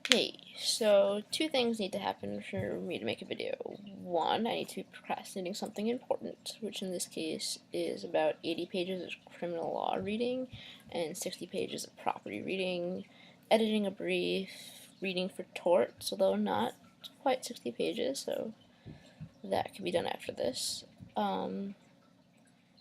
Hey, so two things need to happen for me to make a video. One, I need to be procrastinating something important, which in this case is about 80 pages of criminal law reading and 60 pages of property reading, editing a brief, reading for torts, although not quite 60 pages, so that can be done after this. And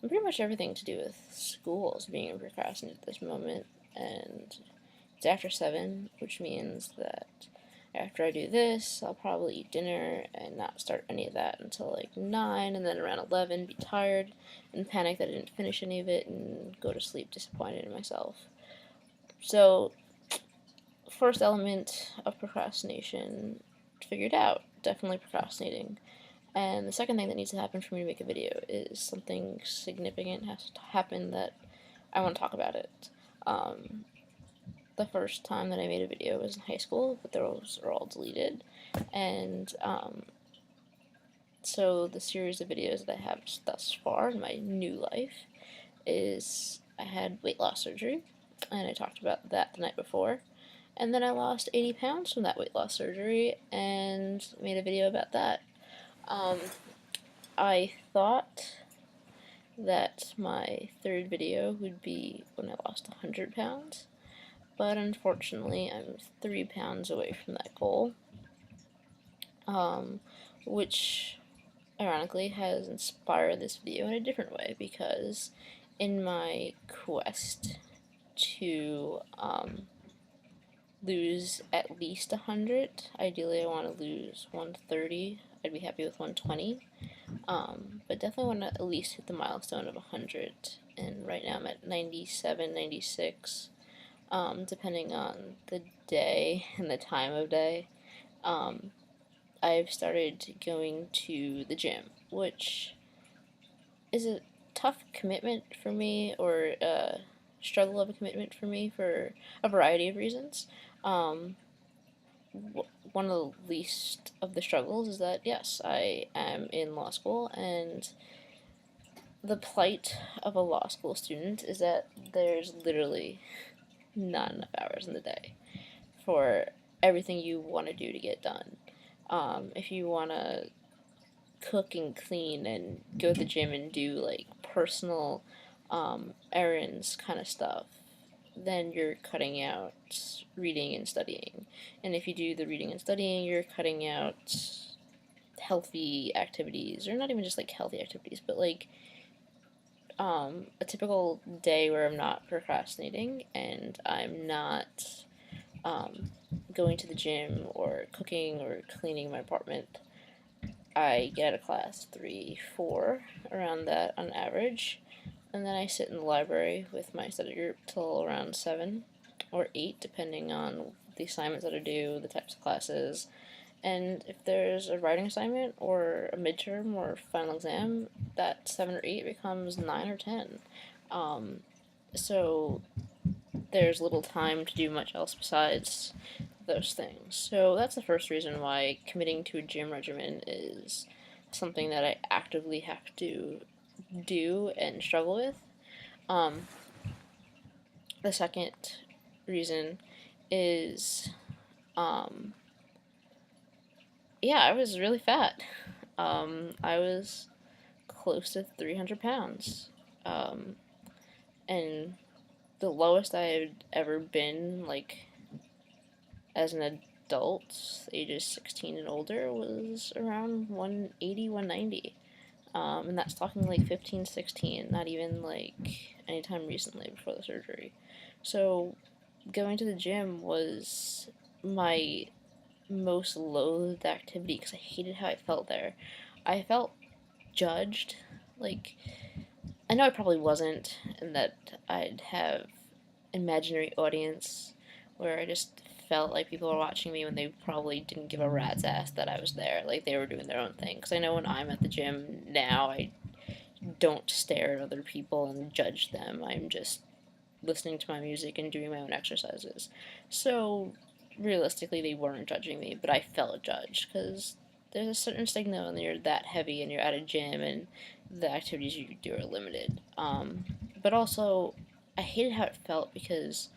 pretty much everything to do with school is being procrastinated at this moment, and it's after 7, which means that after I do this, I'll probably eat dinner and not start any of that until like 9, and then around 11 be tired and panic that I didn't finish any of it and go to sleep disappointed in myself. So, first element of procrastination figured out. Definitely procrastinating. And the second thing that needs to happen for me to make a video is something significant has to happen that I want to talk about it. Um, the first time that I made a video was in high school, but those are all deleted. And so the series of videos that I have thus far in my new life is I had weight loss surgery, and I talked about that the night before. And then I lost 80 pounds from that weight loss surgery and made a video about that. Um, I thought that my third video would be when I lost 100 pounds, but unfortunately I'm 3 pounds away from that goal, which ironically has inspired this video in a different way, because in my quest to lose at least 100, ideally I want to lose 130, I'd be happy with 120, but definitely want to at least hit the milestone of 100, and right now I'm at 97, 96, depending on the day and the time of day. I've started going to the gym, which is a tough commitment for me, or a struggle of a commitment for me for a variety of reasons. Um, One of the least of the struggles is that, yes, I am in law school, and the plight of a law school student is that there's literally not enough hours in the day for everything you want to do to get done. If you want to cook and clean and go to the gym and do like personal errands kind of stuff, then you're cutting out reading and studying. And if you do the reading and studying, you're cutting out healthy activities, or not even just like healthy activities, but like a typical day where I'm not procrastinating and I'm not going to the gym or cooking or cleaning my apartment. I get out of class 3, 4, around that on average, and then I sit in the library with my study group till around 7 or 8, depending on the assignments that I do, the types of classes, and if there's a writing assignment or a midterm or final exam, that 7 or 8 becomes 9 or 10. So there's little time to do much else besides those things. So that's the first reason why committing to a gym regimen is something that I actively have to do and struggle with. Um, the second reason is, yeah, I was really fat. I was close to 300 pounds. And the lowest I had ever been, like, as an adult, ages 16 and older, was around 180, 190. And that's talking like 15, 16, not even like anytime recently before the surgery. So going to the gym was my most loathed activity because I hated how I felt there. I felt judged. Like, I know I probably wasn't, and that I'd have imaginary audience where I just felt like people were watching me when they probably didn't give a rat's ass that I was there. Like, they were doing their own thing. Because I know when I'm at the gym now, I don't stare at other people and judge them. I'm just listening to my music and doing my own exercises. So, realistically, they weren't judging me, but I felt judged because there's a certain stigma when you're that heavy and you're at a gym and the activities you do are limited. But also, I hated how it felt because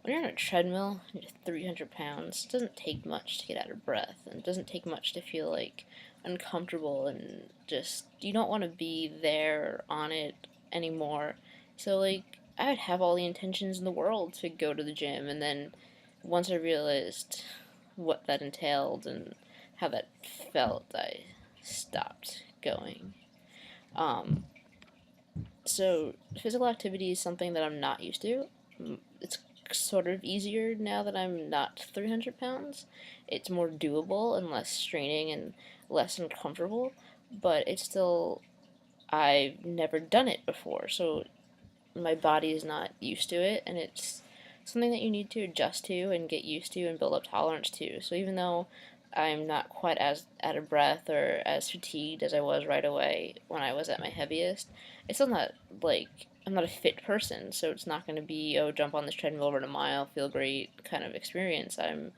when you're on a treadmill, you're 300 pounds, it doesn't take much to get out of breath, and it doesn't take much to feel like uncomfortable and just, you don't want to be there on it anymore. So, like, I would have all the intentions in the world to go to the gym, and then once I realized what that entailed and how that felt, I stopped going. Um, so physical activity is something that I'm not used to. It's sort of easier now that I'm not 300 pounds. It's more doable and less straining and less uncomfortable, but it's still, I've never done it before, so my body is not used to it, and it's something that you need to adjust to and get used to and build up tolerance to. So even though I'm not quite as out of breath or as fatigued as I was right away when I was at my heaviest, it's still not like I'm not a fit person, so it's not going to be, oh, jump on this treadmill, run a mile, feel great kind of experience. I'm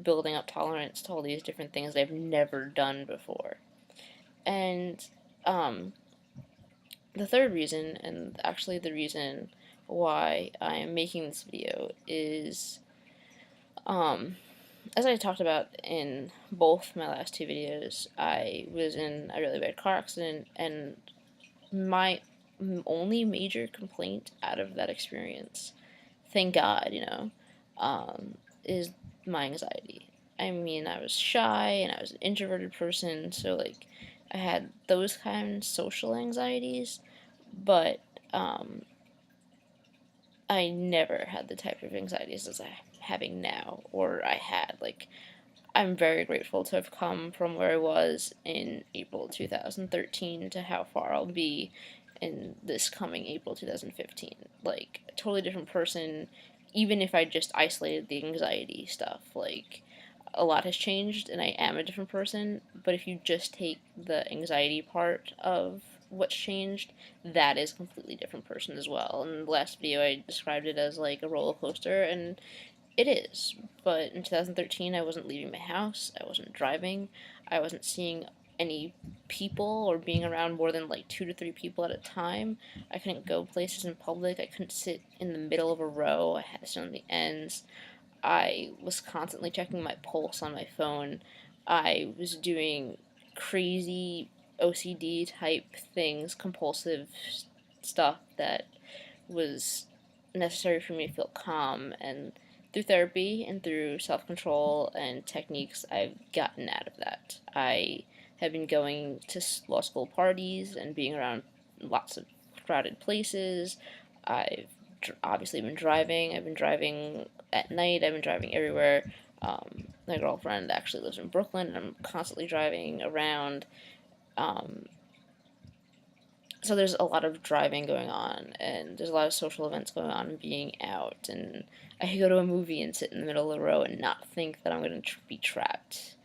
building up tolerance to all these different things that I've never done before. And um, the third reason, and actually the reason why I am making this video, is um, as I talked about in both my last two videos, I was in a really bad car accident, and my only major complaint out of that experience, thank God, is my anxiety. I mean, I was shy and I was an introverted person, so like I had those kind of social anxieties, but um, I never had the type of anxieties as I'm having now, or I had. Like, I'm very grateful to have come from where I was in April 2013 to how far I'll be in this coming April 2015. Like, a totally different person, even if I just isolated the anxiety stuff. Like, a lot has changed and I am a different person, but if you just take the anxiety part of what's changed, that is a completely different person as well. In the last video, I described it as like a roller coaster, and it is. But in 2013, I wasn't leaving my house, I wasn't driving, I wasn't seeing any people or being around more than like 2 to 3 people at a time. I couldn't go places in public, I couldn't sit in the middle of a row, I had to sit on the ends. I was constantly checking my pulse on my phone. I was doing crazy OCD type things, compulsive stuff that was necessary for me to feel calm. And through therapy and through self control and techniques, I've gotten out of that. I have been going to law school parties and being around lots of crowded places. I've obviously been driving. I've been driving at night. I've been driving everywhere. My girlfriend actually lives in Brooklyn, and I'm constantly driving around. Um, so there's a lot of driving going on, and there's a lot of social events going on, and being out. And I could go to a movie and sit in the middle of the row and not think that I'm going to be trapped.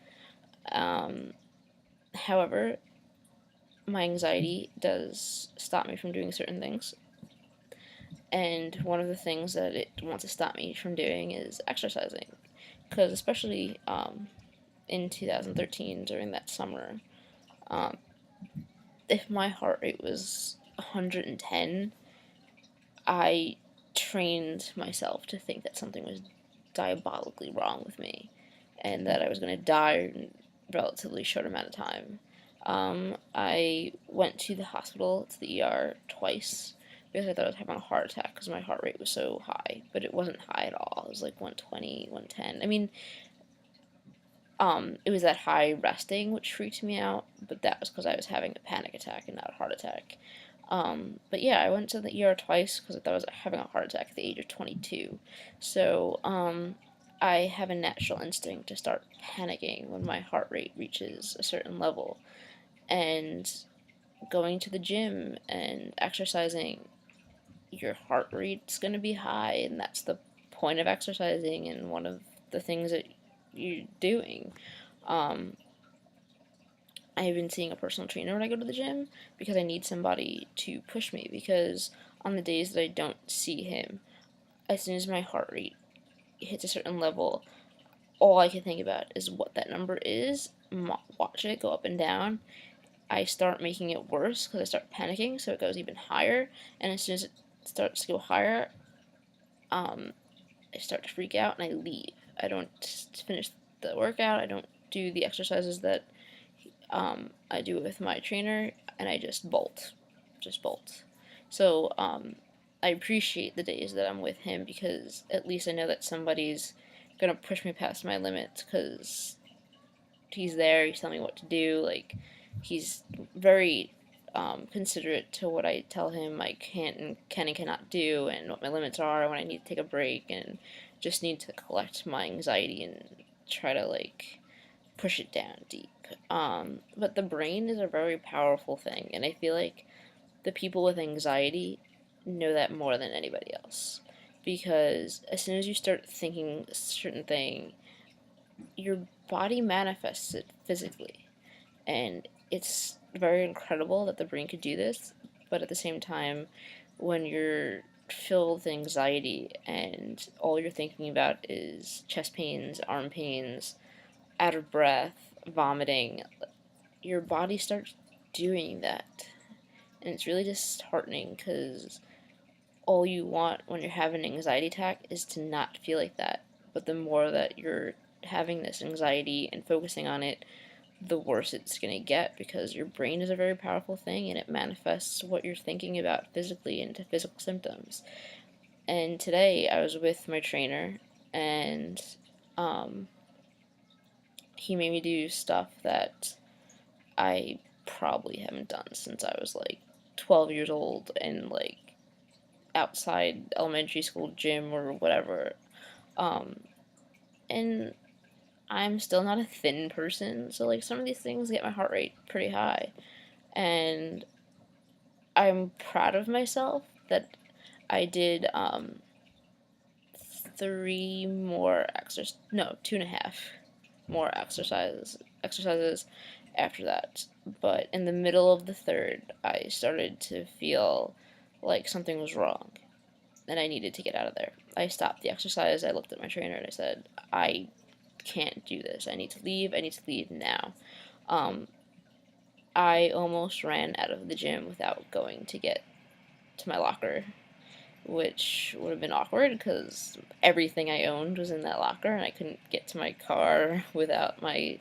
However, my anxiety does stop me from doing certain things. And one of the things that it wants to stop me from doing is exercising. Because, especially in 2013 during that summer, um, if my heart rate was 110, I trained myself to think that something was diabolically wrong with me and that I was going to die in a relatively short amount of time. I went to the hospital, to the ER, twice because I thought I was having a heart attack because my heart rate was so high, but it wasn't high at all. It was like 120, 110. I mean, it was that high resting which freaked me out, but that was because I was having a panic attack and not a heart attack. But yeah, I went to the ER twice because I thought I was having a heart attack at the age of 22. So, I have a natural instinct to start panicking when my heart rate reaches a certain level. And going to the gym and exercising, your heart rate's going to be high, and that's the point of exercising and one of the things that you're doing. Um, I have been seeing a personal trainer when I go to the gym because I need somebody to push me. Because on the days that I don't see him, as soon as my heart rate hits a certain level, all I can think about is what that number is, watch it go up and down. I start making it worse because I start panicking, so it goes even higher. And as soon as it starts to go higher, um, I start to freak out and I leave. I don't finish the workout. I don't do the exercises that I do with my trainer, and I just bolt. Just bolt. So I appreciate the days that I'm with him because at least I know that somebody's gonna push me past my limits because he's there. He's telling me what to do. Like, he's very considerate to what I tell him I can and cannot do, and what my limits are when I need to take a break, and just need to collect my anxiety and try to like push it down deep. But the brain is a very powerful thing, and I feel like the people with anxiety know that more than anybody else. Because as soon as you start thinking a certain thing, your body manifests it physically. And it's very incredible that the brain could do this, but at the same time, when you're filled with anxiety and all you're thinking about is chest pains, arm pains, out of breath, vomiting, your body starts doing that. And it's really disheartening because all you want when you're having an anxiety attack is to not feel like that. But the more that you're having this anxiety and focusing on it, the worse it's going to get because your brain is a very powerful thing and it manifests what you're thinking about physically into physical symptoms. And today I was with my trainer and um, he made me do stuff that I probably haven't done since I was like 12 years old and like outside elementary school gym or whatever. Um, and I'm still not a thin person, so like some of these things get my heart rate pretty high. And I'm proud of myself that I did three more exercise, no, two and a half more exercises after that. But in the middle of the third, I started to feel like something was wrong and I needed to get out of there. I stopped the exercise. I looked at my trainer and I said, I can't do this. I need to leave. I need to leave now. Um, I almost ran out of the gym without going to get to my locker, which would have been awkward because everything I owned was in that locker and I couldn't get to my car without my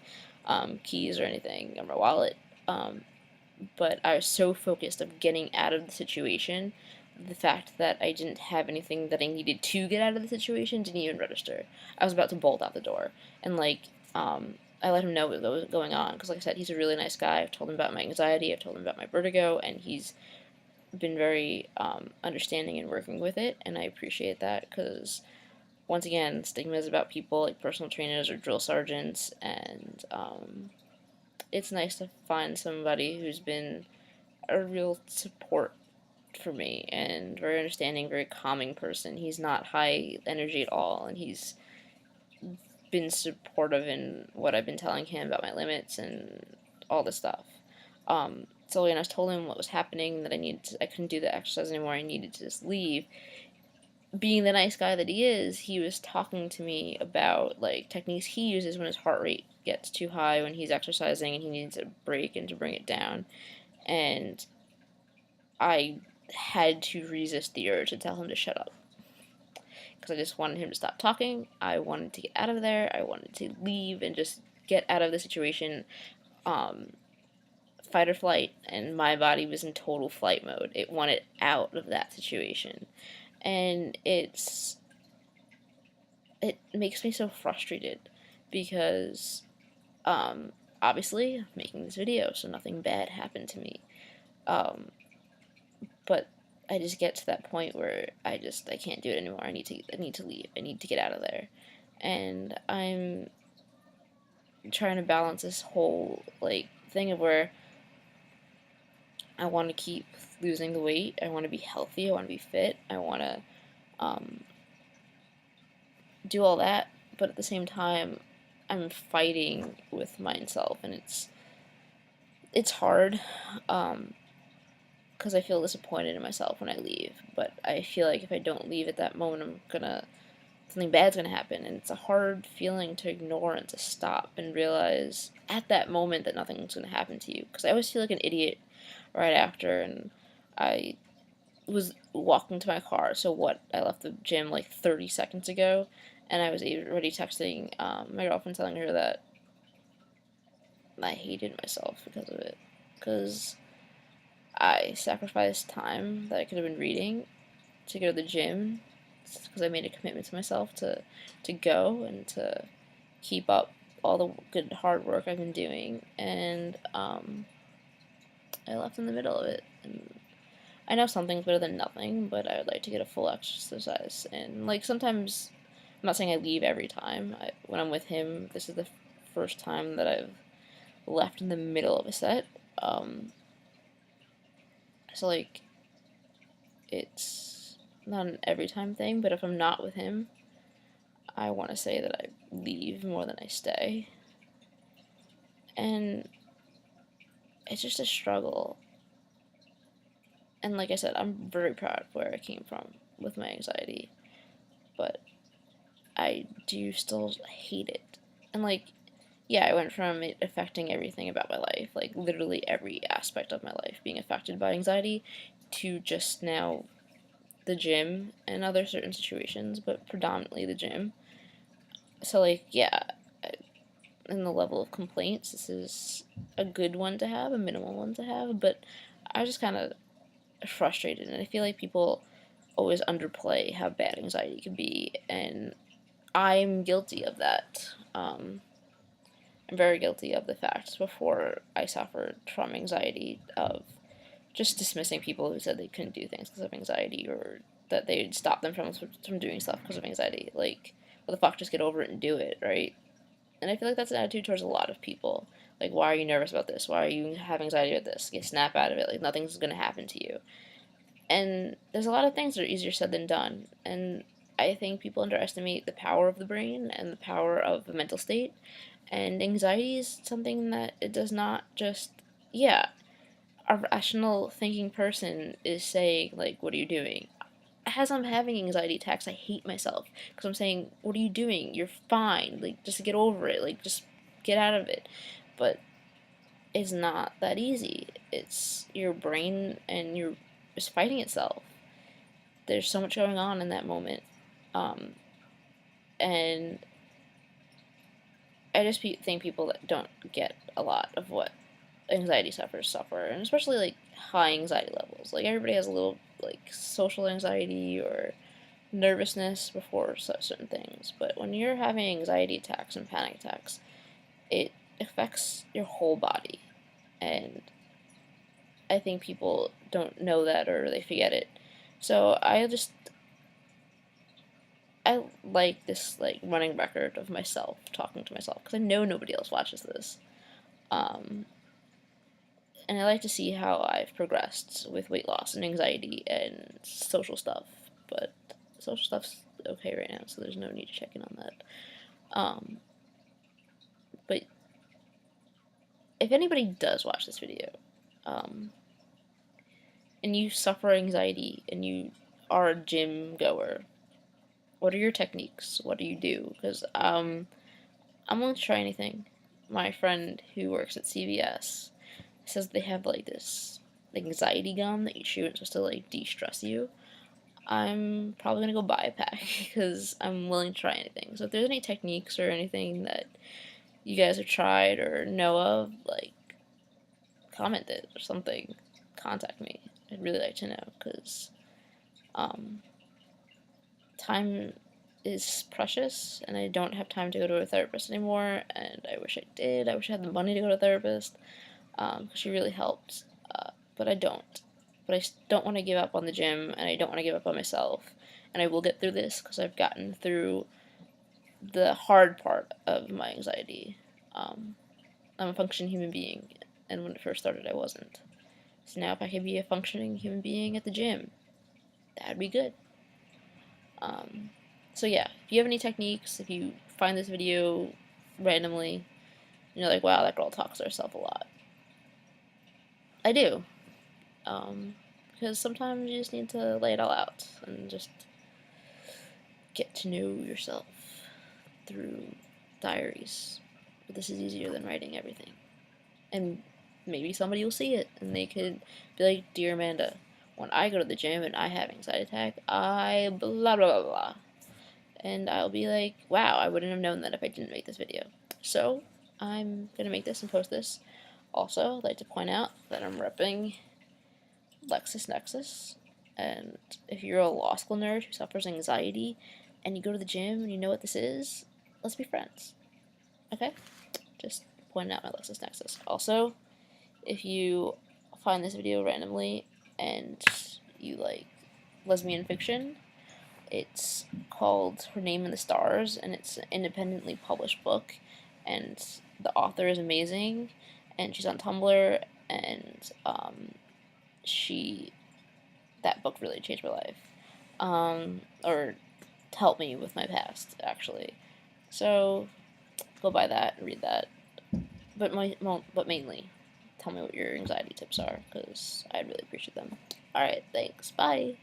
keys or anything or my wallet. Um, but I was so focused of getting out of the situation, the fact that I didn't have anything that I needed to get out of the situation didn't even register. I was about to bolt out the door, and like, I let him know what was going on because, like I said, he's a really nice guy. I've told him about my anxiety, I've told him about my vertigo, and he's been very understanding and working with it, and I appreciate that because once again, stigma is about people like personal trainers or drill sergeants, and it's nice to find somebody who's been a real support for me and very understanding, very calming person. He's not high energy at all, and he's been supportive in what I've been telling him about my limits and all this stuff. So when I was told him what was happening, that I couldn't do the exercise anymore, I needed to just leave. Being the nice guy that he is, he was talking to me about like techniques he uses when his heart rate gets too high when he's exercising and he needs a break and to bring it down. And I had to resist the urge to tell him to shut up because I just wanted him to stop talking. I wanted to get out of there. I wanted to leave and just get out of the situation. Fight or flight, and my body was in total flight mode. It wanted out of that situation, and it makes me so frustrated because obviously I'm making this video so nothing bad happened to me, but I just get to that point where I can't do it anymore. I need to leave. I need to get out of there, and I'm trying to balance this whole like thing of where I want to keep losing the weight. I want to be healthy. I want to be fit. I want to do all that, but at the same time, I'm fighting with myself, and it's hard because I feel disappointed in myself when I leave. But I feel like if I don't leave at that moment, something bad's gonna happen, and it's a hard feeling to ignore and to stop and realize at that moment that nothing's gonna happen to you. Because I always feel like an idiot right after, and I was walking to my car. So what? I left the gym like 30 seconds ago, and I was already texting my girlfriend telling her that I hated myself because of it. Because I sacrificed time that I could have been reading to go to the gym because I made a commitment to myself to go and to keep up all the good hard work I've been doing, and I left in the middle of it. And I know something's better than nothing, but I would like to get a full exercise. And like sometimes, I'm not saying I leave every time. When I'm with him, this is the first time that I've left in the middle of a set. So like, it's not an every time thing, but if I'm not with him, I want to say that I leave more than I stay. And it's just a struggle. And like I said, I'm very proud of where I came from with my anxiety, but I do still hate it. And like, yeah, I went from it affecting everything about my life, like literally every aspect of my life being affected by anxiety, to just now the gym and other certain situations, but predominantly the gym. So like, yeah, in the level of complaints, this is a good one to have, a minimal one to have, but I was just kind of frustrated, and I feel like people always underplay how bad anxiety can be, and I'm guilty of that. I'm very guilty of the fact before I suffered from anxiety of just dismissing people who said they couldn't do things because of anxiety, or that they'd stop them from doing stuff because of anxiety. Like, what the fuck, just get over it and do it, right? And I feel like that's an attitude towards a lot of people. Like, why are you nervous about this? Why are you have anxiety about this? Get snap out of it. Like, nothing's gonna happen to you. And there's a lot of things that are easier said than done. And I think people underestimate the power of the brain and the power of the mental state. And anxiety is something that it does not just, yeah, a rational thinking person is saying, like, what are you doing? As I'm having anxiety attacks, I hate myself because I'm saying, what are you doing? You're fine. Like, just get over it. Like, just get out of it. But it's not that easy. It's your brain and you're just fighting itself. There's so much going on in that moment. And I just think people that don't get a lot of what anxiety sufferers suffer, and especially like high anxiety levels. Like everybody has a little like social anxiety or nervousness before certain things, but when you're having anxiety attacks and panic attacks, it affects your whole body, and I think people don't know that or they forget it. So I like this like running record of myself talking to myself because I know nobody else watches this. Um, and I like to see how I've progressed with weight loss and anxiety and social stuff. But social stuff's okay right now, so there's no need to check in on that. Um, but if anybody does watch this video, um, and you suffer anxiety and you are a gym goer, what are your techniques? What do you do? Because I'm willing to try anything. My friend who works at CVS says they have like this anxiety gum that you chew and it's supposed to like de-stress you. I'm probably gonna go buy a pack because I'm willing to try anything. So if there's any techniques or anything that you guys have tried or know of, like comment it or something, contact me. I'd really like to know because um, time is precious and I don't have time to go to a therapist anymore, and I wish I did. I wish I had the money to go to a therapist because she really helped, but I don't. But I don't want to give up on the gym, and I don't want to give up on myself, and I will get through this because I've gotten through the hard part of my anxiety. I'm a functioning human being, and when it first started, I wasn't. So now, if I could be a functioning human being at the gym, that'd be good. So yeah, if you have any techniques, if you find this video randomly, and you're like, wow, that girl talks to herself a lot. I do. Because sometimes you just need to lay it all out and just get to know yourself through diaries. But this is easier than writing everything. And maybe somebody will see it and they could be like, Dear Amanda, when I go to the gym and I have anxiety attack, I blah blah blah blah. And I'll be like, wow, I wouldn't have known that if I didn't make this video. So, I'm gonna make this and post this. Also, I'd like to point out that I'm repping LexisNexis, and if you're a law school nerd who suffers anxiety and you go to the gym and you know what this is, let's be friends. Okay? Just pointing out my LexisNexis. Also, if you find this video randomly and you like lesbian fiction, it's called Her Name in the Stars, and it's an independently published book, and the author is amazing, and she's on Tumblr, and that book really changed my life, or helped me with my past, actually. So go buy that and read that, but mainly tell me what your anxiety tips are, because I'd really appreciate them. Alright, thanks, bye!